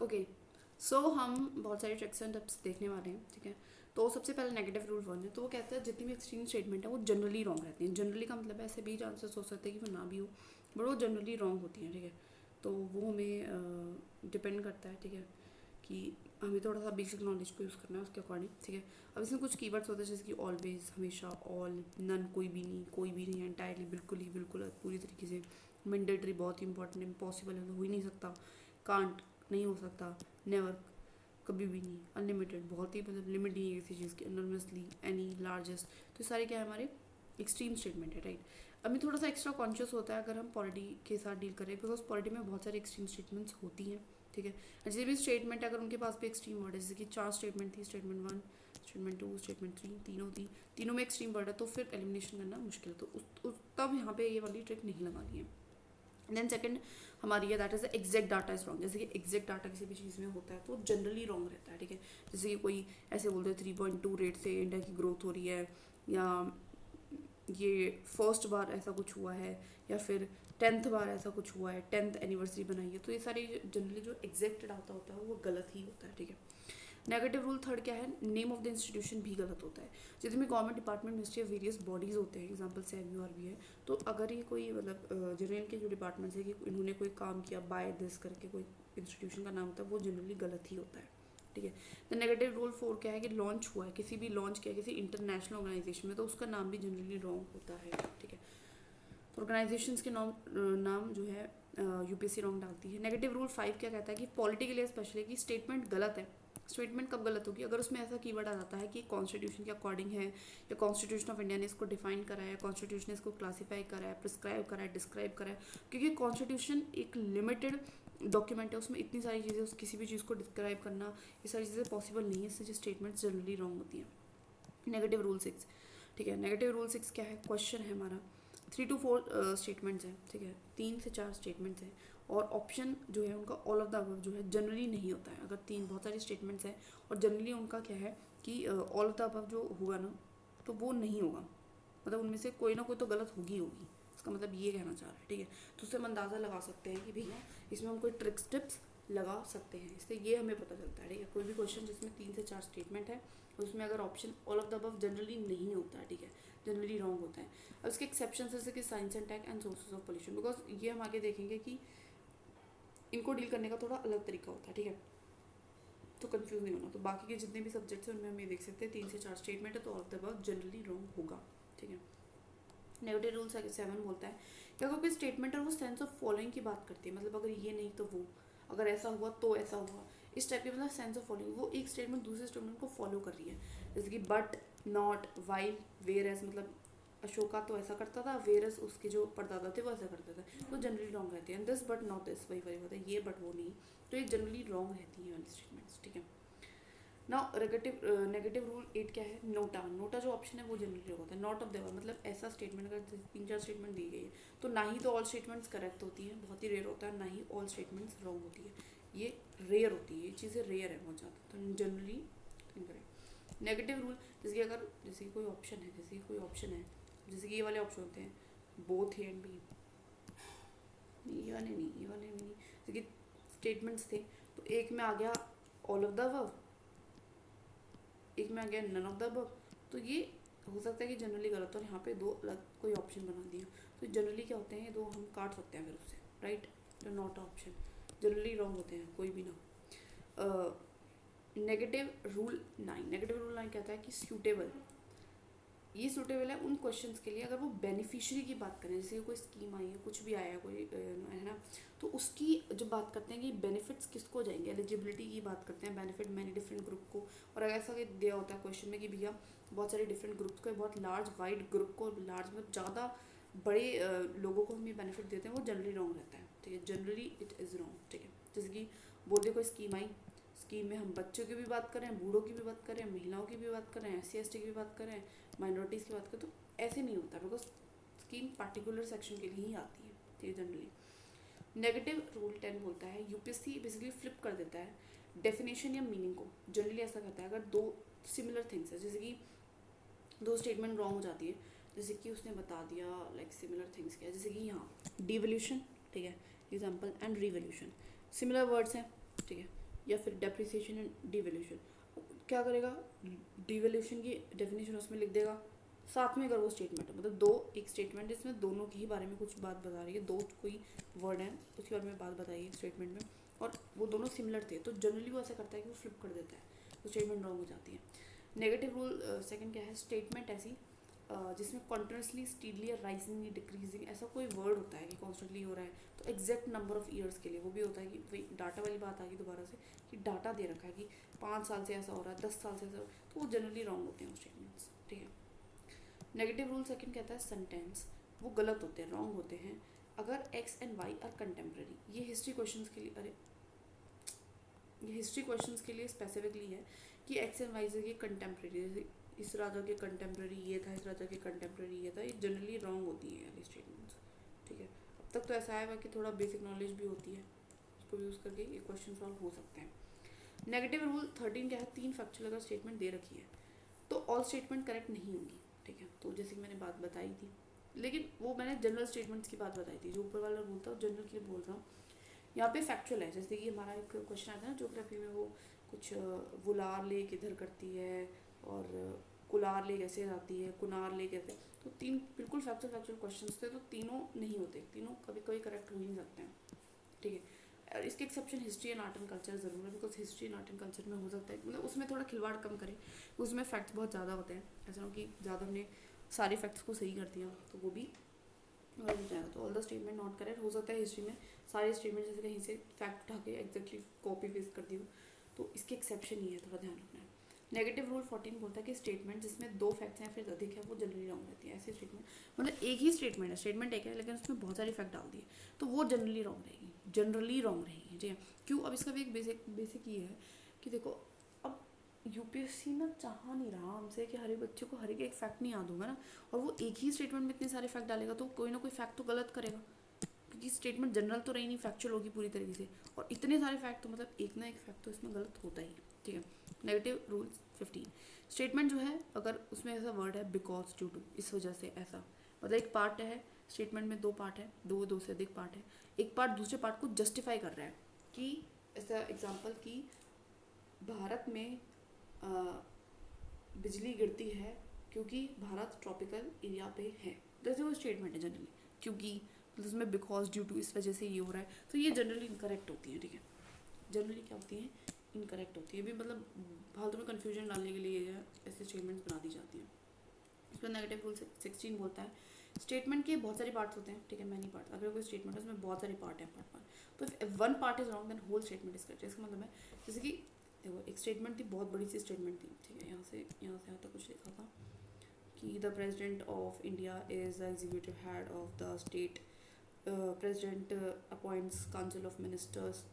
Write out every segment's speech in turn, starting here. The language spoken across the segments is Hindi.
ओके, सो हम बहुत सारे ट्रिक्स एंड टिप्स देखने वाले हैं, ठीक है। तो सबसे पहले नेगेटिव रूल वन है, तो वो कहता है जितनी भी एक्सट्रीम स्टेटमेंट है वो जनरली रॉन्ग रहती हैं। जनरली का मतलब ऐसे भी चांसेस हो सकते हैं कि वो ना भी हो, बट वो जनरली रॉन्ग होती हैं, ठीक है। तो वो हमें डिपेंड करता है, ठीक है, कि हमें थोड़ा सा बेसिक नॉलेज को यूज़ करना है उसके अकॉर्डिंग, ठीक है। अब इसमें कुछ कीवर्ड्स होते हैं जैसे कि ऑलवेज, हमेशा, ऑल, नन, कोई भी नहीं, एंटायरली, बिल्कुल ही, बिल्कुल, पूरी तरीके से, मैंडेटरी, बहुत ही इंपॉर्टेंट, इम्पॉसिबल है तो हो ही नहीं सकता, कांट, नहीं हो सकता, नेवर, कभी भी नहीं, अनलिमिटेड, बहुत ही मतलब लिमिट नहीं है किसी चीज़ की, एनॉर्मसली, एनी, लार्जेस्ट, तो सारे क्या है हमारे एक्सट्रीम स्टेटमेंट है, राइट। अभी थोड़ा सा एक्स्ट्रा कॉन्शियस होता है अगर हम पॉलिटी के साथ डील करें, बिकॉज पॉलिटी में बहुत सारी एक्सट्रीम स्टेटमेंट्स होती हैं, ठीक है। जैसे भी स्टेटमेंट है अगर उनके पास भी एक्सट्रीम वर्ड है, जैसे कि 4 स्टेटमेंट थी, statement one, statement two, statement three, तीनों थी, तीनों में एक्सट्रीम वर्ड है, तो फिर एलिमिनेशन करना मुश्किल है, तो तब यहाँ पे ये वाली ट्रिक नहीं लगानी है। देन सेकंड हमारी है that is exact data is wrong. जैसे कि एग्जैक्ट डाटा किसी भी चीज़ में होता है तो जनरली रॉन्ग रहता है, ठीक है। जैसे कि कोई ऐसे बोलते हैं 3.2 रेट से इंडिया की ग्रोथ हो रही है, या ये फर्स्ट बार ऐसा कुछ हुआ है, या फिर 10th बार ऐसा कुछ हुआ है, 10th एनिवर्सरी बनाई है, तो ये सारी जनरली जो एग्जैक्ट डाटा होता है वो गलत ही होता है, ठीक है। नेगेटिव रूल थर्ड क्या है, नेम ऑफ द इंस्टीट्यूशन भी गलत होता है। जितने भी government department, ministry of various bodies होते हैं, एग्जांपल सेम आर भी है, तो अगर ये कोई मतलब जनरल के जो डिपार्टमेंट्स है कि इन्होंने कोई काम किया बाय दिस करके कोई इंस्टीट्यूशन का नाम होता है वो जनरली गलत ही होता है, ठीक है। द नेगेटिव रूल फोर क्या है कि लॉन्च हुआ है, किसी भी लॉन्च किया किसी इंटरनेशनल ऑर्गेनाइजेशन में, तो उसका नाम भी जनरली रॉन्ग होता है, ठीक है। तो ऑर्गेनाइजेशंस के नाम जो है यूपीएससी रॉन्ग डालती है। नेगेटिव रूल फाइव क्या कहता है कि पॉलिटी के लिए स्पेशली कि स्टेटमेंट गलत है। स्टेटमेंट कब गलत होगी, अगर उसमें ऐसा कीवर्ड आ जाता है कि कॉन्स्टिट्यूशन के अकॉर्डिंग है, या कॉन्स्टिट्यूशन ऑफ इंडिया ने इसको डिफाइन करा है, कॉन्स्टिट्यूशन ने इसको क्लासीफाई करा है, प्रिस्क्राइब करा है, डिस्क्राइब करा है, क्योंकि कॉन्स्टिट्यूशन एक लिमिटेड डॉक्यूमेंट है, उसमें इतनी सारी चीज़ें, किसी भी चीज़ को डिस्क्राइब करना, ये सारी चीज़ें पॉसिबल नहीं है, इससे स्टेटमेंट्स जनरली रॉन्ग होती हैं। नेगेटिव रूल सिक्स, ठीक है। नेगेटिव रूल सिक्स क्या है, क्वेश्चन है हमारा, 3 to 4 स्टेटमेंट्स हैं, ठीक है, 3 से 4 स्टेटमेंट्स हैं, और ऑप्शन जो है उनका ऑल ऑफ द अबव जो है जनरली नहीं होता है। अगर बहुत सारी स्टेटमेंट्स हैं और जनरली उनका क्या है कि ऑल ऑफ द अबव जो होगा ना, तो वो नहीं होगा, मतलब उनमें से कोई ना कोई तो गलत होगी, इसका मतलब ये कहना चाह रहा है, ठीक है। तो उससे हम अंदाज़ा लगा सकते हैं कि भैया इसमें हम कोई ट्रिक्स टिप्स लगा सकते हैं, इससे ये हमें पता चलता है, ठीक है। कोई भी क्वेश्चन जिसमें 3 से 4 स्टेटमेंट है, उसमें अगर option all of the above generally नहीं होता है, ठीक है, जनरली रॉन्ग होता है। अब इसके एक्सेप्शन जैसे कि science and tech and sources of pollution, because ये हम आगे देखेंगे कि इनको डील करने का थोड़ा अलग तरीका होता है, ठीक है, तो कंफ्यूज नहीं होना। तो बाकी के जितने भी सब्जेक्ट्स हैं उनमें हम ये देख सकते हैं 3 से 4 स्टेटमेंट है तो all of the above generally wrong होगा, ठीक है। नेगेटिव रूल 7 बोलता है कि अगर कोई स्टेटमेंट है वो सेंस ऑफ फॉलोइंग की बात करती है, मतलब अगर ये नहीं तो वो, अगर ऐसा हुआ तो ऐसा हुआ, इस टाइप की मतलब सेंस ऑफ फॉलोइंग, वो एक स्टेटमेंट दूसरे स्टेटमेंट को फॉलो कर रही है, जैसे कि but, not, while, whereas, मतलब अशोका तो ऐसा करता था, वेयर एज उसके जो परदादा थे वो ऐसा करते थे, तो जनरली रॉन्ग रहती है। दिस बट नॉट दिस, वही वही होता है, ये बट वो नहीं, तो ये जनरली रॉन्ग रहती है वाली स्टेटमेंट्स, ठीक है। ना नेगेटिव रूल 8 क्या है, नोटा, नोटा जो ऑप्शन है वो जनरली होता है, नॉट ऑफ देवर, मतलब ऐसा स्टेटमेंट अगर 3 4 स्टेटमेंट दी गई है तो ना ही तो ऑल स्टेटमेंट्स करेक्ट होती हैं, बहुत ही रेयर होता है, ना ही ऑल स्टेटमेंट्स रॉन्ग होती है, ये रेयर होती है, ये चीज़ें रेयर है बहुत ज़्यादा, तो जनरली इनकरेक्ट। नेगेटिव रूल जैसे कि कोई ऑप्शन है, जैसे कि ये वाले ऑप्शन होते हैं बोथ ए एंड बी, नहीं ये वाले नहीं, जैसे कि स्टेटमेंट्स थे तो एक में आ गया ऑल ऑफ द अबव, एक में आ गया नन ऑफ द अबव, तो ये हो सकता है कि जनरली गलत हो और यहाँ पे दो अलग कोई ऑप्शन बना दिया, तो जनरली क्या होते हैं ये दो हम काट सकते हैं फिर उससे, राइट, तो नॉट ऑप्शन जनरली रॉन्ग होते हैं, कोई भी ना। नेगेटिव रूल 9 कहता है कि सूटेबल, ये सूटेबल है उन क्वेश्चंस के लिए अगर वो बेनिफिशियरी की बात करें, जैसे कोई स्कीम आई है, कुछ भी आया है, कोई है ना, तो उसकी जब बात करते हैं कि बेनिफिट्स किसको जाएंगे, एलिजिबिलिटी की बात करते हैं, बेनिफिट मैनी डिफरेंट ग्रुप को, और अगर ऐसा दिया होता है क्वेश्चन में कि भैया बहुत सारे डिफरेंट ग्रुप्स को, बहुत लार्ज वाइड ग्रुप को, लार्ज में ज़्यादा बड़े लोगों को हम ये बेनिफिट देते हैं, वो जनरली रॉन्ग रहता है, ठीक है, जनरली इट इज़ रॉन्ग, ठीक है। जैसे कि बोलते कोई स्कीम आई, स्कीम में हम बच्चों की भी बात करें, बूढ़ों की भी बात करें, महिलाओं की भी बात करें, SC ST की भी बात करें, माइनॉरिटीज़ की बात करें, तो ऐसे नहीं होता, बिकॉज स्कीम पार्टिकुलर सेक्शन के लिए ही आती है, ठीक है, जनरली। नेगेटिव रूल 10 बोलता है यूपीएससी बेसिकली फ्लिप कर देता है डेफिनेशन या मीनिंग को, जनरली ऐसा करता है अगर दो सिमिलर थिंग्स है, जैसे कि दो स्टेटमेंट रॉन्ग हो जाती है, जैसे कि उसने बता दिया लाइक सिमिलर थिंग्स क्या है, जैसे कि यहाँ डिवोल्यूशन, ठीक है, example, and revolution, similar words हैं, ठीक है, या फिर डेप्रिसिएशन एंड डिवैल्यूएशन। क्या करेगा, डिवैल्यूएशन की डेफिनेशन उसमें लिख देगा, साथ में अगर वो स्टेटमेंट है, मतलब दो एक स्टेटमेंट जिसमें दोनों की ही बारे में कुछ बात बता रही है, दो कोई वर्ड है उसके बारे में बात बताई है स्टेटमेंट में, और वो दोनों सिमिलर थे, तो जनरली वो ऐसा करता है कि वो फ्लिप कर देता है, तो स्टेटमेंट रॉन्ग हो जाती है। नेगेटिव रूल सेकंड क्या है, स्टेटमेंट ऐसी जिसमें कॉन्टिन्यूसली स्टीडली या राइजिंग डिक्रीजिंग ऐसा कोई वर्ड होता है कि कॉन्स्टेंटली हो रहा है, तो एग्जैक्ट नंबर ऑफ ईयर्स के लिए वो भी होता है कि वही डाटा वाली बात आ गई दोबारा से कि डाटा दे रखा है कि 5 साल से ऐसा हो रहा है, 10 साल से ऐसा हो रहा है, तो वो जनरली रॉन्ग होते हैं स्टेटमेंट्स, ठीक है। नेगेटिव रूल सेकंड कहता है सेंटेंस, वो गलत होते हैं, रॉन्ग होते हैं अगर X and Y are contemporary. ये हिस्ट्री क्वेश्चंस के लिए, अरे ये हिस्ट्री क्वेश्चंस के लिए स्पेसिफिकली है कि एक्स एंड वाई के कंटेम्प्रेरी, इस राजा के कंटेम्प्रेरी ये था, इस राजा के कंटेम्प्रेरी ये था, ये जनरली रॉन्ग होती है ये स्टेटमेंट्स, ठीक है। अब तक तो ऐसा है कि थोड़ा बेसिक नॉलेज भी होती है, उसको यूज़ करके ये क्वेश्चन सॉल्व हो सकते हैं। नेगेटिव रूल 13 क्या है, 3 फैक्चुअल अगर स्टेटमेंट दे रखी है तो ऑल स्टेटमेंट करेक्ट नहीं होंगी, ठीक है। तो जैसे कि मैंने बात बताई थी, लेकिन वो मैंने जनरल स्टेटमेंट्स की बात बताई थी, जो ऊपर वाला रूल था जनरल के लिए बोल रहा हूँ। यहाँ पे फैक्चुअल है, जैसे कि हमारा एक क्वेश्चन आता है ना ज्योग्राफी में, वो कुछ वुलार लेक इधर करती है और कुलार लेक ऐसे आती है, कुनार लेक ऐसे, तो 3 बिल्कुल फैक्चुअल क्वेश्चंस थे, तो तीनों नहीं होते, तीनों कभी कभी करेक्ट हो ही नहीं सकते हैं, ठीक है। और इसके exception history and art and culture ज़रूर है, because history and art and culture में हो सकता है मतलब उसमें थोड़ा खिलवाड़ कम करे, उसमें फैक्ट्स बहुत ज़्यादा होते हैं, ऐसा हो कि ज़्यादा हमने सारे फैक्ट्स को सही कर दिया तो वो भी गलत हो जाएगा। तो all the statement not correct हो सकता है हिस्ट्री में, सारे स्टेटमेंट जैसे कहीं से फैक्ट उठा के एग्जैक्टली कॉपी पेस्ट कर दी हो, तो इसके एक्सेप्शन ही है, थोड़ा ध्यान रखना है। नेगेटिव रूल 14 बोलता है कि स्टेटमेंट जिसमें 2 फैक्ट्स हैं फिर अधिक है वो जनरली रॉन्ग रहती है। ऐसी स्टेटमेंट मतलब एक ही स्टेटमेंट है, स्टेटमेंट एक है लेकिन उसमें बहुत सारी फैक्ट डाल दिए, तो वो जनरली रॉन्ग रहेगी, जनरली रॉन्ग रहेगी, ठीक है। क्यों, अब इसका भी एक बेसिक ये है कि देखो, अब यूपीएससी ना चाह नहीं रहा हमसे कि हर एक बच्चे को हर एक फैक्ट नहीं याद होगा ना, और वो एक ही स्टेटमेंट में इतने सारे फैक्ट डालेगा तो कोई ना कोई फैक्ट तो गलत करेगा, क्योंकि स्टेटमेंट जनरल तो रही नहीं, फैक्चुअल होगी पूरी तरीके से, और इतने सारे फैक्ट तो मतलब एक ना एक फैक्ट तो इसमें गलत होता ही है, ठीक है। नेगेटिव रूल 15, स्टेटमेंट जो है अगर उसमें ऐसा वर्ड है बिकॉज, ड्यू टू, इस वजह से, ऐसा, मतलब एक पार्ट है स्टेटमेंट में, 2 पार्ट है, दो से अधिक पार्ट है, एक पार्ट दूसरे पार्ट को जस्टिफाई कर रहा है कि ऐसा एग्जाम्पल कि भारत में बिजली गिरती है क्योंकि भारत ट्रॉपिकल एरिया पे है, जैसे वो स्टेटमेंट है जनरली, क्योंकि मतलब उसमें बिकॉज, ड्यू टू, इस वजह से ये हो रहा है, तो ये जनरली इनकरेक्ट होती है, ठीक है। जनरली क्या होती है, इनकरेक्ट होती है, भी मतलब फालतू में कन्फ्यूजन डालने के लिए ऐसे स्टेटमेंट्स बना दी जाती हैं। उसमें नेगेटिव रूल 16 बोलता है स्टेटमेंट के बहुत सारे पार्ट्स होते हैं, ठीक है, मैनी पार्ट, अगर कोई स्टेटमेंट है उसमें बहुत सारे पार्ट हैं, पार्ट, तो if one part is wrong then whole statement is correct. इसका मतलब है जैसे कि देखो एक स्टेटमेंट थी, बहुत बड़ी सी स्टेटमेंट थी, ठीक है, यहाँ से यहाँ तक कुछ लिखा था कि the president of India is the executive head of the state, president appoints council of ministers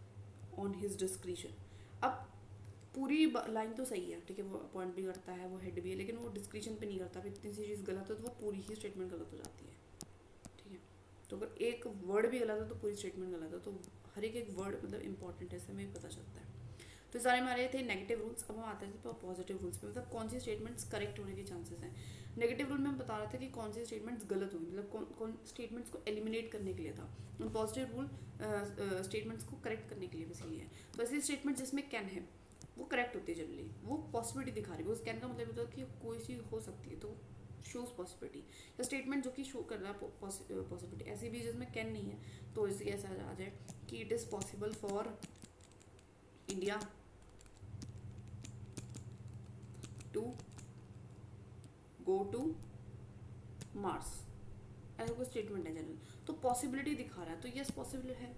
on his discretion. अब पूरी लाइन तो सही है, ठीक है, वो अपॉइंट भी करता है, वो हेड भी है, लेकिन वो डिस्क्रिशन पे नहीं करता, फिर इतनी सी चीज़ गलत है तो वो पूरी ही स्टेटमेंट गलत हो जाती है, ठीक है। तो अगर एक वर्ड भी गलत है तो पूरी स्टेटमेंट गलत है, तो हर एक वर्ड मतलब इंपॉर्टेंट है, इससे हमें पता चलता है। तो सारे हमारे थे नेगेटिव रूल्स। अब हम आते हैं पॉजिटिव रूल्स पे, मतलब कौन सी स्टेटमेंट्स करेक्ट होने के चांसेस हैं। नेगेटिव रूल में हम बता रहे थे कि कौन सी स्टेटमेंट्स गलत होंगी, मतलब कौन स्टेटमेंट्स को एलिमिनेट करने के लिए था, और पॉजिटिव रूल स्टेटमेंट्स को करेक्ट करने के लिए बस ये है। तो ऐसी स्टेटमेंट जिसमें कैन है वो करेक्ट होती है जनरली, वो पॉसिबिलिटी दिखा रही है, वो कैन का मतलब होता है कि कोई चीज़ हो सकती है, तो शोज पॉसिबिलिटी, या स्टेटमेंट जो कि शो कर रहा है पॉसिबिलिटी। ऐसी भी जिसमें कैन नहीं है तो इसलिए ऐसा आ जाए कि it is possible for India to go to Mars, ऐसा कोई स्टेटमेंट है जनरल, तो पॉसिबिलिटी दिखा रहा है, तो यस पॉसिबल है,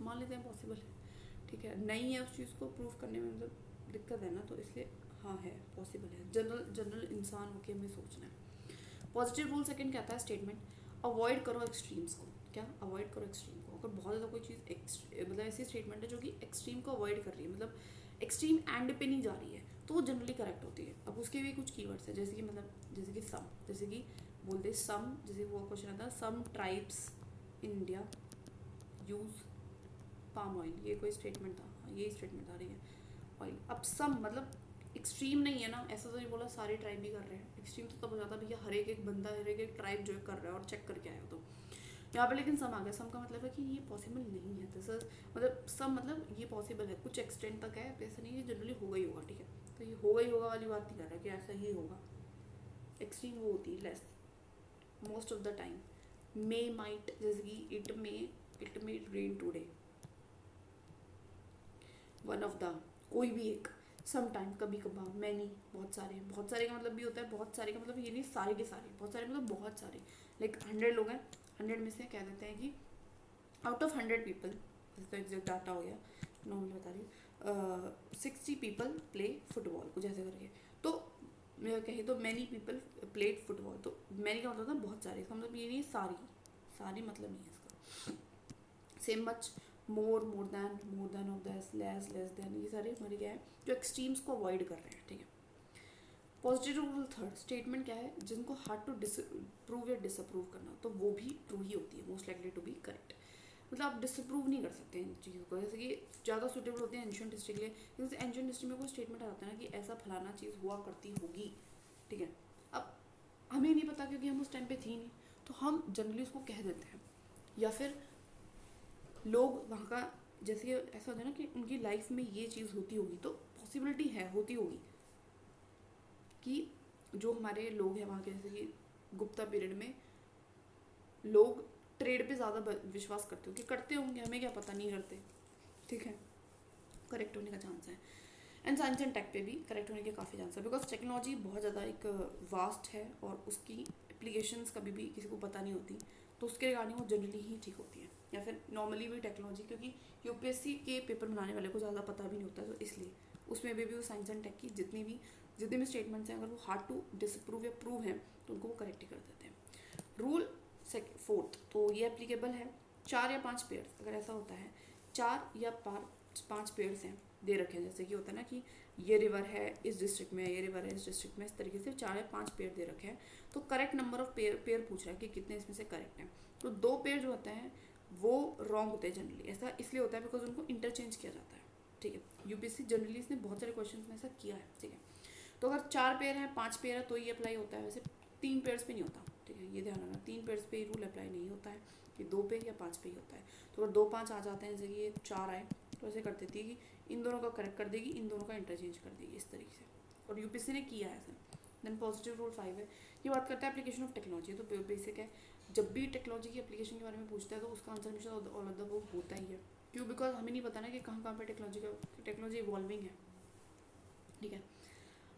मान लेते हैं पॉसिबल है, ठीक है। नहीं है उस चीज़ को प्रूव करने में मतलब दिक्कत है ना, तो इसलिए हाँ है, पॉसिबल है, जनरल इंसान होके हमें सोचना है। पॉजिटिव रूल सेकंड कहता है स्टेटमेंट अवॉइड करो एक्सट्रीम्स को, क्या अवॉइड करो एक्सट्रीम को, अगर बहुत ज़्यादा कोई चीज़ मतलब ऐसी स्टेटमेंट है जो कि एक्सट्रीम को अवॉइड कर रही है, मतलब एक्सट्रीम एंड पे नहीं जा रही है, तो वो जनरली करेक्ट होती है। अब उसके भी कुछ कीवर्ड्स है, जैसे कि मतलब जैसे कि सम, जैसे कि बोलते सम, जैसे वो क्वेश्चन आता है some tribes in India use palm oil, ये कोई स्टेटमेंट था, ये स्टेटमेंट आ रही है ऑयल। अब सम मतलब एक्सट्रीम नहीं है ना, ऐसा तो नहीं बोला सारे ट्राइब भी कर रहे हैं, एक्सट्रीम तो तब हो जाता भैया हर एक बंदा, हर एक ट्राइब जो है कर रहा है और चेक करके आया, यहाँ पे लेकिन सम आ गया, सम का मतलब है कि ये पॉसिबल नहीं है, दिस इज मतलब सम मतलब ये पॉसिबल है कुछ एक्सटेंट तक है, ऐसा नहीं है जनरली होगा ही होगा, ठीक है। तो ये होगा ही होगा वाली बात नहीं कर रहा है कि ऐसा ही होगा, एक्सट्रीम वो होती है less, most of the time. May might, जैसे कि it may rain today, one of the, कोई भी एक, सम टाइम, कभी कभार, मैनी, बहुत सारे, बहुत सारे का मतलब भी होता है, बहुत सारे का मतलब ये नहीं सारे के सारे, बहुत सारे मतलब बहुत सारे, लाइक 100 लोग हैं, 100 में से कह देते हैं कि आउट ऑफ 100 पीपल, इसका एग्जैक्ट डाटा हो गया, नॉर्मल बता रही हूँ, 60 पीपल प्ले फुटबॉल, कुछ ऐसे करके। तो मैं कहे तो मैनी पीपल प्लेड फुटबॉल, तो मैनी का मतलब था बहुत सारे, इसका मतलब ये नहीं सारी, सारी मतलब नहीं है इसका। Same much, more than of this, less than, ये सारे हमारे क्या है जो एक्सट्रीम्स को अवॉइड कर रहे हैं, ठीक है। पॉजिटिव रूल थर्ड, स्टेटमेंट क्या है जिनको हार्ड टू डिसप्रूव या डिसअप्रूव करना, तो वो भी ट्रू ही होती है, most likely to be correct. मतलब आप डिसअप्रूव नहीं कर सकते इन चीज़ों को, जैसे कि ज़्यादा सुटेबल होते हैं एंशिएंट हिस्ट्री के लिए, जैसे एंशिएंट हिस्ट्री में कोई स्टेटमेंट आता है ना कि ऐसा फलाना चीज़ हुआ करती होगी, ठीक है। अब हमें नहीं पता क्योंकि हम उस टाइम पे थी नहीं, तो हम जनरली उसको कह देते हैं, या फिर लोग वहाँ का, जैसे कि ऐसा होता है ना कि उनकी लाइफ में ये चीज़ होती होगी, तो पॉसिबिलिटी है होती होगी कि जो हमारे लोग हैं वहाँ के, जैसे कि गुप्ता पीरियड में लोग ट्रेड पे ज़्यादा विश्वास करते हो कि करते होंगे, हमें क्या पता, नहीं करते, ठीक है, करेक्ट होने का चांस है। एंड साइंस एंड टेक पे भी करेक्ट होने के काफ़ी चांस है, बिकॉज टेक्नोलॉजी बहुत ज़्यादा एक वास्ट है और उसकी एप्लीकेशंस कभी भी किसी को पता नहीं होती, तो उसके रिगार्डिंग वो जनरली ही ठीक होती है, या फिर नॉर्मली भी टेक्नोलॉजी, क्योंकि यूपीएससी के पेपर बनाने वाले को ज़्यादा पता भी नहीं होता, तो इसलिए उसमें भी वो साइंस एंड टेक की जितनी भी स्टेटमेंट्स हैं, अगर वो हार्ड टू डिसप्रूव या प्रूव हैं तो उनको वो करेक्ट ही कर देते हैं। रूल फोर्थ, तो ये एप्लीकेबल है 4 या 5 पेयर्स, अगर ऐसा होता है 4 या 5 पेयर्स हैं दे रखे हैं, जैसे कि होता है ना कि ये रिवर है इस डिस्ट्रिक्ट में, ये रिवर है इस डिस्ट्रिक्ट में, इस तरीके से 4 या 5 पेयर दे रखे हैं, तो करेक्ट नंबर ऑफ पेयर पूछ रहा है कि कितने इसमें से करेक्ट हैं। तो 2 पेयर जो होते हैं वो रॉन्ग होते हैं जनरली, ऐसा इसलिए होता है बिकॉज उनको इंटरचेंज किया जाता है, ठीक है। यूपीएससी जनरली इसने बहुत सारे क्वेश्चन में ऐसा किया है, ठीक है। तो अगर 4 पेयर है 5 पेयर है तो ये अप्लाई होता है, वैसे 3 पेयर्स पे नहीं होता, ठीक है, ये ध्यान रखना, 3 पेयर्स पे रूल अप्लाई नहीं होता है, कि 2 पेयर या 5 पे ही होता है। तो अगर 2-5 आ जाते हैं, जैसे ये 4 आए, तो ऐसे कर देती है कि इन दोनों का करेक्ट कर देगी, इन दोनों का इंटरचेंज कर देगी, इस तरीके से, और यूपीएससी ने किया है ऐसा। देन पॉजिटिव रूल 5 है, ये बात करता है एप्लीकेशन ऑफ टेक्नोलॉजी, तो बेसिक है, जब भी टेक्नोलॉजी की एप्लीकेशन के बारे में पूछता है तो उसका आंसर हमेशा ऑल ऑफ द वो होता ही है, क्यों, बिकॉज हमें नहीं पता ना कि कहाँ कहाँ पे टेक्नोलॉजी इवॉल्विंग है, ठीक है।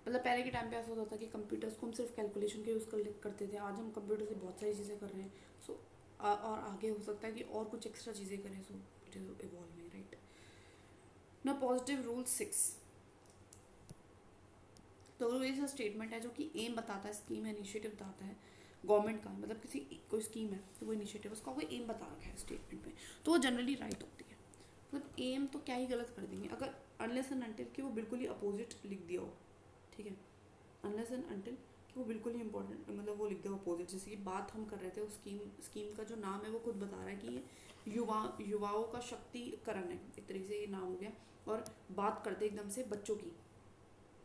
मतलब पहले के टाइम पे ऐसा होता था कि कंप्यूटर्स को हम सिर्फ कैलकुलेशन के यूज़ करते थे, आज हम कंप्यूटर से बहुत सारी चीज़ें कर रहे हैं, सो और आगे हो सकता है कि और कुछ एक्स्ट्रा चीज़ें करें, so it is evolving, right. ना पॉजिटिव रूल 6, तो ये स्टेटमेंट है जो कि एम बताता है, स्कीम है, इनिशिएटिव बताता है गवर्नमेंट का, मतलब किसी कोई स्कीम है तो वो इनिशिएटिव उसका कोई एम बता रखा है स्टेटमेंट में, तो वो जनरली राइट होती है। मतलब एम तो क्या ही गलत कर देंगे, अगर अनलेस एंड अनटिल कि वो बिल्कुल ही अपोजिट लिख दिया हो, ठीक है, अनलेस एंड अनटिल कि वो बिल्कुल ही इंपॉर्टेंट, मतलब वो लिख दिया अपोजिट, जैसे कि बात हम कर रहे थे उस स्कीम का जो नाम है वो खुद बता रहा है कि ये युवाओं का शक्तिकरण है, एक तरीके से ये नाम हो गया, और बात करते एकदम से बच्चों की,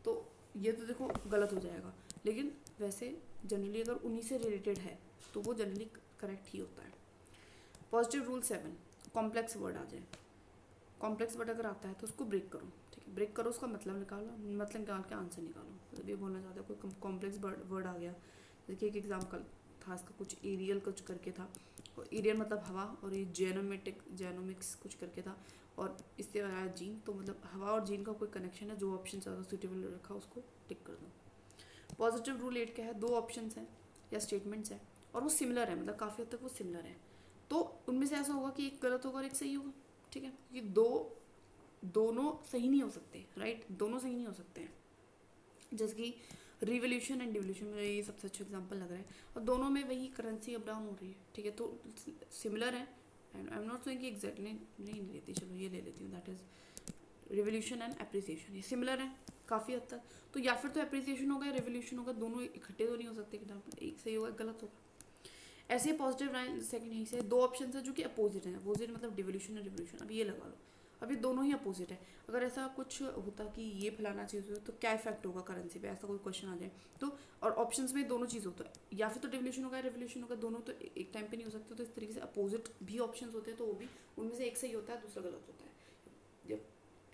तो ये तो देखो गलत हो जाएगा, लेकिन वैसे जनरली अगर उन्हीं से रिलेटेड है तो वो जनरली करेक्ट ही होता है। पॉजिटिव रूल 7, कॉम्प्लेक्स वर्ड आ जाए, कॉम्प्लेक्स वर्ड अगर आता है तो उसको ब्रेक करो, ठीक है, ब्रेक करो, उसका मतलब निकालो, मतलब निकाल के आंसर निकालो, मतलब ये बोलना चाहते हो कोई कॉम्प्लेक्स वर्ड आ गया, जैसे कि एक एग्जाम्पल था इसका, कुछ एरियल कुछ करके था, और एरियल मतलब हवा, और ये जेनोमिक्स कुछ करके था, और इससे आया जीन, तो मतलब हवा और जीन का कोई कनेक्शन है, जो ऑप्शन ज़्यादा सूटेबल रखा उसको टिक कर दो। पॉजिटिव रूल 8 क्या है, 2 ऑप्शन हैं या स्टेटमेंट्स हैं और वो सिमिलर है, मतलब काफ़ी हद तक वो सिमिलर है, तो उनमें से ऐसा होगा कि एक गलत होगा और एक सही होगा, ठीक है, क्योंकि दोनों सही नहीं हो सकते, राइट, दोनों सही नहीं हो सकते हैं, जैसे कि रिवोल्यूशन एंड डिवोल्यूशन में ये सबसे अच्छा एग्जांपल लग रहा है, और दोनों में वही करेंसी अप डाउन हो रही है, ठीक है, तो सिमिलर है, and I am not saying कि एग्जैक्टली नहीं लेती, चलो ये ले लेती हूँ, that is revolution and appreciation, ये सिमिलर है काफ़ी हद तक, तो या फिर तो एप्रिसिएशन होगा या रिवोल्यूशन होगा, दोनों इकट्ठे तो नहीं हो सकते, एक सही होगा एक गलत होगा। ऐसे पॉजिटिव सेकंड यहीं से 2 ऑप्शन है जो कि अपोजिट है, अपोजिट मतलब डिवोल्यूशन और रिवोल्यूशन, अब ये लगा लो, अब ये दोनों ही अपोजिट है। अगर ऐसा कुछ होता कि ये फलाना चीज़ हो तो क्या इफेक्ट होगा करेंसी पे, ऐसा कोई क्वेश्चन आ जाए तो, और ऑप्शंस में दोनों चीज़ होता है, या फिर तो डिवल्यूशन होगा रेवोल्यूशन होगा, दोनों तो एक टाइम पे नहीं हो सकते। तो इस तरीके से अपोजिट भी ऑप्शंस होते हैं, तो वो भी उनमें से एक सही होता है, दूसरा गलत होता है, जब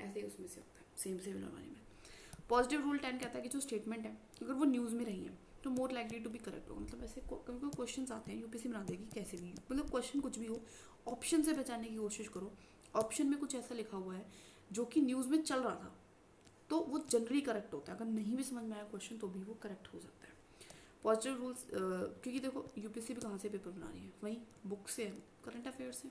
ऐसे ही उसमें से होता है सेम सेम वाली में। पॉजिटिव रूल 10 कहता है कि जो स्टेटमेंट है अगर वो न्यूज़ में रही है तो more likely to be correct होगा। मतलब ऐसे क्योंकि क्वेश्चन आते हैं, यूपीएससी बना देगी कैसे भी, मतलब क्वेश्चन कुछ भी हो, ऑप्शन से पहचानने की कोशिश करो। ऑप्शन में कुछ ऐसा लिखा हुआ है जो कि न्यूज़ में चल रहा था तो वो जनरली करेक्ट होता है। अगर नहीं भी समझ में आया क्वेश्चन तो भी वो करेक्ट हो सकता है। पॉजिटिव रूल्स क्योंकि देखो यूपीएससी भी कहाँ से पेपर बना रही है, वहीं बुक से, करंट अफेयर से।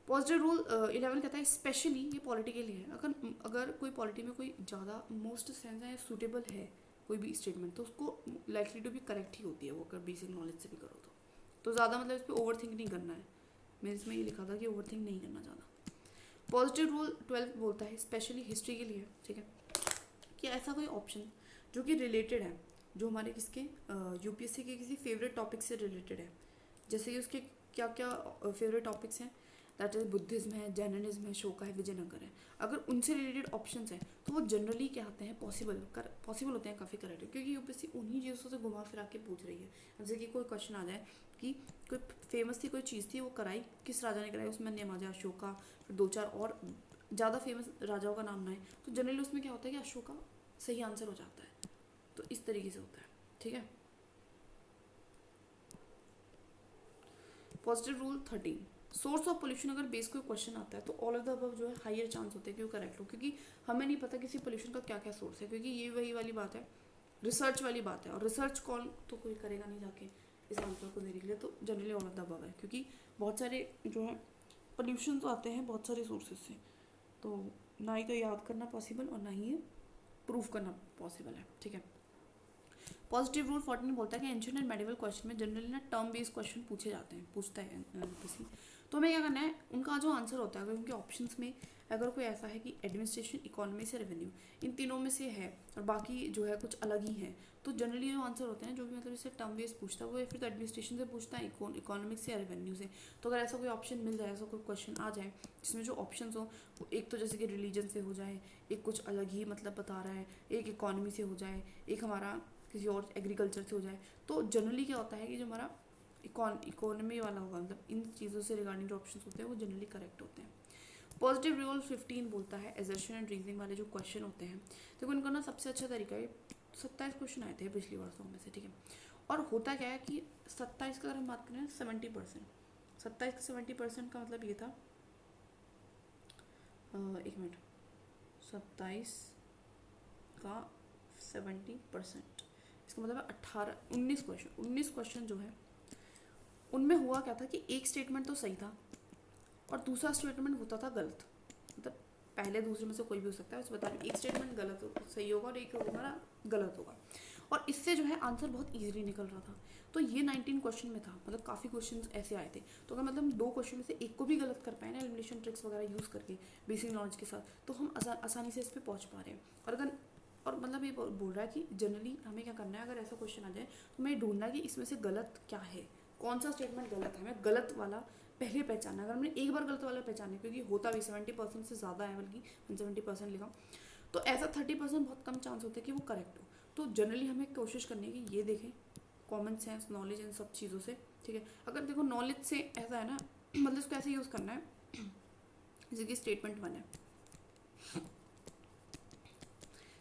पॉजिटिव रूल 11 कहता है स्पेशली, ये पॉलिटी के लिए है, अगर कोई पॉलिटी में कोई ज़्यादा मोस्ट सेंस है, सूटेबल है कोई भी स्टेटमेंट, तो उसको लाइकली टू भी करेक्ट ही होती है वो, अगर बेसिक नॉलेज से भी करो तो ज़्यादा मतलब इस पर ओवर थिंक नहीं करना है। मेरे इसमें ये लिखा था कि ओवर थिंक नहीं करना ज़्यादा। पॉजिटिव रूल 12 बोलता है स्पेशली हिस्ट्री के लिए, ठीक है, कि ऐसा कोई ऑप्शन जो कि रिलेटेड है, जो हमारे किसके यूपीएससी के किसी फेवरेट टॉपिक से रिलेटेड है, जैसे कि उसके क्या क्या फेवरेट टॉपिक्स हैं, दैट इज बुद्धिज्म है, जैनिज्म है, शोका है, विजयनगर है, अगर उनसे रिलेटेड ऑप्शंस हैं तो वो जनरली क्या आते हैं, पॉसिबल होते हैं काफ़ी करेक्ट, क्योंकि यूपीएससी उन्हीं चीज़ों से घुमा फिरा के पूछ रही है। जैसे कि कोई क्वेश्चन आ जाए कि कोई फेमस थी कोई चीज़ थी, वो कराई किस राजा ने कराई, उसमें नेमाजा, अशोका, फिर 2-4 और ज़्यादा फेमस राजाओं का नाम ना है, तो जनरली उसमें क्या होता है कि अशोका सही आंसर हो जाता है। तो इस तरीके से होता है, ठीक है। Positive rule 13, source of pollution, अगर बेस कोई क्वेश्चन आता है तो ऑल ऑफ द अबव जो है हायर चांस होते हैं कि वो करेक्ट हो, क्योंकि हमें नहीं पता किसी पोल्यूशन का क्या क्या सोर्स है, क्योंकि ये वही वाली बात है, रिसर्च वाली बात है, और रिसर्च कौन तो कोई करेगा नहीं जाके इस आंसर को देने के लिए, तो generally all of the above है, क्योंकि बहुत सारे जो है पोल्यूशन तो आते हैं बहुत सारे सोर्सेज से, तो ना ही तो याद करना पॉसिबल और ना ही ये प्रूफ करना पॉसिबल है, ठीक है। पॉजिटिव रूल 14 बोलता है कि एंशिएंट एंड मेडिवल क्वेश्चन में जनरली ना टर्म बेस्ड क्वेश्चन पूछे जाते हैं, पूछता है यूपीएससी, तो हमें क्या करना है, उनका जो आंसर होता है अगर उनके ऑप्शंस में अगर कोई ऐसा है कि एडमिनिस्ट्रेशन, इकोनॉमी से रेवेन्यू, इन तीनों में से है और बाकी जो है कुछ अलग ही है, तो जनरली जो आंसर होते हैं जो भी मतलब इससे टर्म बेस्ड पूछता है वो या फिर तो एडमिनिस्ट्रेशन से पूछता है, इकोनॉमिक्स से या रेवेन्यू से। तो अगर ऐसा कोई ऑप्शन मिल जाए, ऐसा कोई क्वेश्चन आ जाए जिसमें जो ऑप्शन हो वो एक तो जैसे कि रिलीजन से हो जाए, एक कुछ अलग ही मतलब बता रहा है, एक इकोनॉमी से हो जाए, एक हमारा किसी और एग्रीकल्चर से हो जाए, तो जनरली क्या होता है कि जो हमारा इकोनॉमी वाला होगा, मतलब इन चीज़ों से रिगार्डिंग जो ऑप्शन होते हैं वो जनरली करेक्ट होते हैं। पॉजिटिव रूल 15 बोलता है एजर्शन एंड रीजनिंग वाले जो क्वेश्चन होते हैं, देखो इनको ना सबसे अच्छा तरीका है, 27 क्वेश्चन आए थे पिछली वर्षों में से, ठीक है, और होता क्या है कि 27 का अगर हम बात करें 70%, 27 का 70% का मतलब ये था, एक मिनट, 27 का 70%, इसका मतलब है 19 क्वेश्चन जो है उनमें हुआ क्या था कि एक स्टेटमेंट तो सही था और दूसरा स्टेटमेंट होता था गलत, मतलब पहले दूसरे में से कोई भी हो सकता है, बस बता रही हूँ, एक स्टेटमेंट गलत हो सही होगा और एक हमारा गलत होगा, और इससे जो है आंसर बहुत ईजिली निकल रहा था। तो ये 19 क्वेश्चन में था, मतलब काफ़ी क्वेश्चन ऐसे आए थे, तो अगर मतलब 2 क्वेश्चन में से एक को भी गलत कर पाए ना एलिमिनेशन ट्रिक्स वगैरह यूज़ करके बेसिक नॉलेज के साथ, तो हम आसानी से इस पर पहुँच पा रहे हैं। और मतलब ये बोल रहा है कि जनरली हमें क्या करना है, अगर ऐसा क्वेश्चन आ जाए तो हमें ढूंढना है कि इसमें से गलत क्या है, कौन सा स्टेटमेंट गलत है, हमें गलत वाला पहले पहचानना। अगर हमने एक बार गलत वाला पहचाना, क्योंकि होता भी 70% से ज़्यादा है, बल्कि 170% लिखा, तो ऐसा 30% बहुत कम चांस होता है कि वो करेक्ट हो। तो जनरली हमें कोशिश करनी है कि ये देखें कॉमन सेंस, नॉलेज, इन सब चीज़ों से, ठीक है। अगर देखो नॉलेज से ऐसा है ना, मतलब इसको ऐसे यूज़ करना है, जैसे कि स्टेटमेंट 1 है,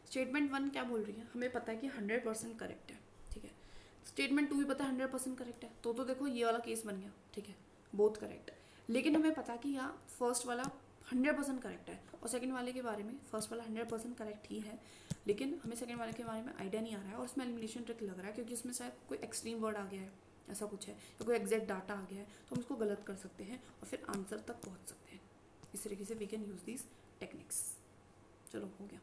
स्टेटमेंट 1 क्या बोल रही है, हमें पता है कि 100% करेक्ट है, ठीक है। स्टेटमेंट 2 भी पता है 100% करेक्ट है, तो देखो ये वाला केस बन गया, ठीक है, बोथ करेक्ट। लेकिन हमें पता कि यहाँ फर्स्ट वाला 100% करेक्ट है और सेकंड वाले के बारे में फर्स्ट वाला 100% करेक्ट ही है, लेकिन हमें सेकंड वाले के बारे में आइडिया नहीं आ रहा है और उसमें एलिमिनेशन ट्रिक लग रहा है, क्योंकि उसमें शायद कोई एक्सट्रीम वर्ड आ गया है, ऐसा कुछ है, या कोई एग्जैक्ट डाटा आ गया है, तो हम उसको गलत कर सकते हैं और फिर आंसर तक पहुँच सकते हैं। इस तरीके से we can use these techniques. चलो हो गया।